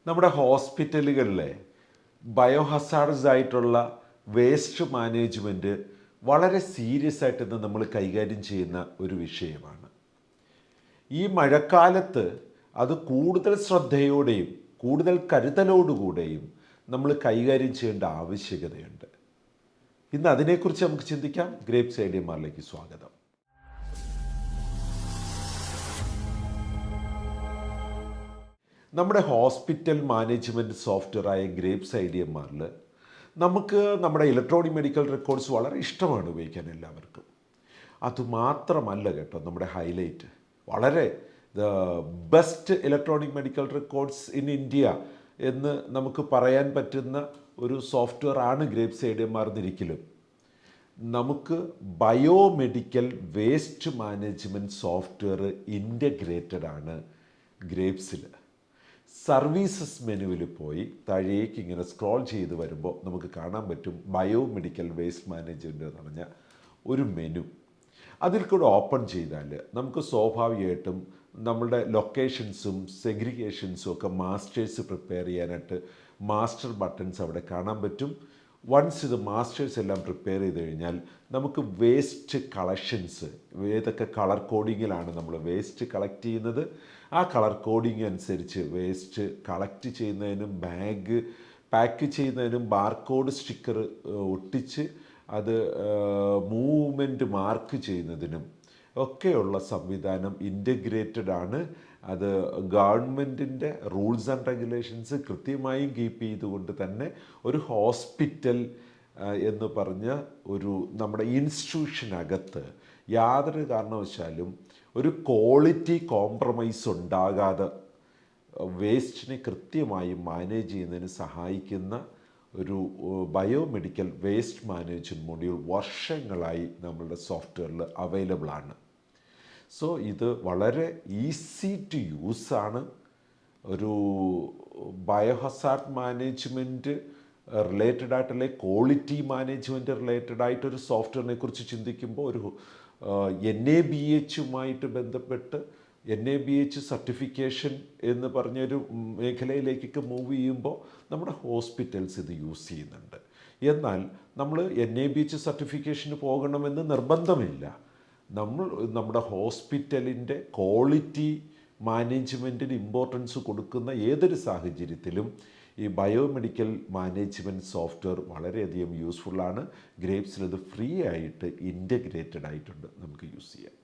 നമ്മുടെ ഹോസ്പിറ്റലുകളിലെ ബയോഹസാർഡ്സ് ആയിട്ടുള്ള waste management വളരെ സീരിയസ് ആയിട്ട് ഇന്ന് നമ്മൾ കൈകാര്യം ചെയ്യുന്ന ഒരു വിഷയമാണ്. ഈ മഴക്കാലത്ത് അത് കൂടുതൽ ശ്രദ്ധയോടെയും കൂടുതൽ കരുതലോടുകൂടെയും നമ്മൾ കൈകാര്യം ചെയ്യേണ്ട ആവശ്യകതയുണ്ട്. ഇന്ന് അതിനെക്കുറിച്ച് നമുക്ക് ചിന്തിക്കാം. ഗ്രേപ്സ് ഐഡിയമാരിലേക്ക് സ്വാഗതം. നമ്മുടെ ഹോസ്പിറ്റൽ മാനേജ്മെൻറ്റ് സോഫ്റ്റ്വെയറായ ഗ്രേപ്സ് ഐഡിയമാരിൽ നമുക്ക് നമ്മുടെ ഇലക്ട്രോണിക് മെഡിക്കൽ റെക്കോർഡ്സ് വളരെ ഇഷ്ടമാണ് ഉപയോഗിക്കാൻ എല്ലാവർക്കും. അതുമാത്രമല്ല കേട്ടോ, നമ്മുടെ ഹൈലൈറ്റ് വളരെ the best electronic medical records in India എന്ന് നമുക്ക് പറയാൻ പറ്റുന്ന ഒരു സോഫ്റ്റ്വെയർ ആണ് ഗ്രേപ്സ് ഐഡിയമാർ എന്നിരിക്കലും നമുക്ക് biomedical waste management software integrated ആണ് ഗ്രേപ്സിൽ. സർവീസസ് മെനുവിൽ പോയി താഴേക്ക് ഇങ്ങനെ സ്ക്രോൾ ചെയ്ത് വരുമ്പോൾ നമുക്ക് കാണാൻ പറ്റും ബയോമെഡിക്കൽ വേസ്റ്റ് മാനേജ്മെൻറ്റ് എന്ന് പറഞ്ഞ ഒരു മെനു. അതിൽ കൂടെ ഓപ്പൺ ചെയ്താൽ നമുക്ക് സ്വാഭാവികമായിട്ടും നമ്മളുടെ ലൊക്കേഷൻസും സെഗ്രിഗേഷൻസും ഒക്കെ മാസ്റ്റേഴ്സ് പ്രിപ്പയർ ചെയ്യാനായിട്ട് മാസ്റ്റർ ബട്ടൺസ് അവിടെ കാണാൻ പറ്റും. വൺസ് ഇത് മാസ്റ്റേഴ്സ് എല്ലാം പ്രിപ്പയർ ചെയ്ത് കഴിഞ്ഞാൽ നമുക്ക് വേസ്റ്റ് കളക്ഷൻസ് ഏതൊക്കെ കളർ കോഡിങ്ങിലാണ് നമ്മൾ വേസ്റ്റ് കളക്ട് ചെയ്യുന്നത്, ആ കളർ കോഡിങ് അനുസരിച്ച് വേസ്റ്റ് കളക്ട് ചെയ്യുന്നതിനും ബാഗ് പാക്ക് ചെയ്യുന്നതിനും ബാർകോഡ് സ്റ്റിക്കർ ഒട്ടിച്ച് അത് മൂവ്മെൻറ്റ് മാർക്ക് ചെയ്യുന്നതിനും ഒക്കെയുള്ള സംവിധാനം ഇൻ്റഗ്രേറ്റഡ് ആണ്. അത് ഗവൺമെൻറ്റിൻ്റെ റൂൾസ് ആൻഡ് റെഗുലേഷൻസ് കൃത്യമായും കീപ്പ് ചെയ്തുകൊണ്ട് തന്നെ ഒരു ഹോസ്പിറ്റൽ എന്ന് പറഞ്ഞ ഒരു നമ്മുടെ ഇൻസ്റ്റിറ്റ്യൂഷനകത്ത് യാതൊരു കാരണവശാലും ഒരു ക്വാളിറ്റി കോംപ്രമൈസ് ഉണ്ടാകാതെ വേസ്റ്റിനെ കൃത്യമായി മാനേജ് ചെയ്യുന്നതിന് സഹായിക്കുന്ന ഒരു ബയോമെഡിക്കൽ വേസ്റ്റ് മാനേജ്മെൻറ്റ് മൊഡ്യൂൾ വർഷങ്ങളായി നമ്മളുടെ സോഫ്റ്റ്വെയറിൽ അവൈലബിൾ ആണ്. സോ ഇത് വളരെ ഈസി ടു യൂസ് ആണ്. ഒരു ബയോഹസാർഡ് മാനേജ്മെൻറ്റ് റിലേറ്റഡ് ആയിട്ടുള്ള ക്വാളിറ്റി മാനേജ്മെൻറ്റ് റിലേറ്റഡ് ആയിട്ടൊരു സോഫ്റ്റ്വെയറിനെ കുറിച്ച് ചിന്തിക്കുമ്പോൾ ഒരു NABH ബന്ധപ്പെട്ട് NABH സർട്ടിഫിക്കേഷൻ എന്ന് പറഞ്ഞൊരു മേഖലയിലേക്കൊക്കെ മൂവ് ചെയ്യുമ്പോൾ നമ്മുടെ ഹോസ്പിറ്റൽസ് ഇത് യൂസ് ചെയ്യുന്നുണ്ട്. എന്നാൽ നമ്മൾ NABH സർട്ടിഫിക്കേഷന് പോകണമെന്ന് നിർബന്ധമില്ല. നമ്മൾ നമ്മുടെ ഹോസ്പിറ്റലിൻ്റെ ക്വാളിറ്റി മാനേജ്മെൻറ്റിന് ഇമ്പോർട്ടൻസ് കൊടുക്കുന്ന ഏതൊരു സാഹചര്യത്തിലും ഈ ബയോമെഡിക്കൽ മാനേജ്മെൻറ്റ് സോഫ്റ്റ്വെയർ വളരെയധികം യൂസ്ഫുള്ളാണ്. ഗ്രേപ്സിൽ ഇത് ഫ്രീ ആയിട്ട് ഇൻ്റഗ്രേറ്റഡ് ആയിട്ടുണ്ട്, നമുക്ക് യൂസ് ചെയ്യാം.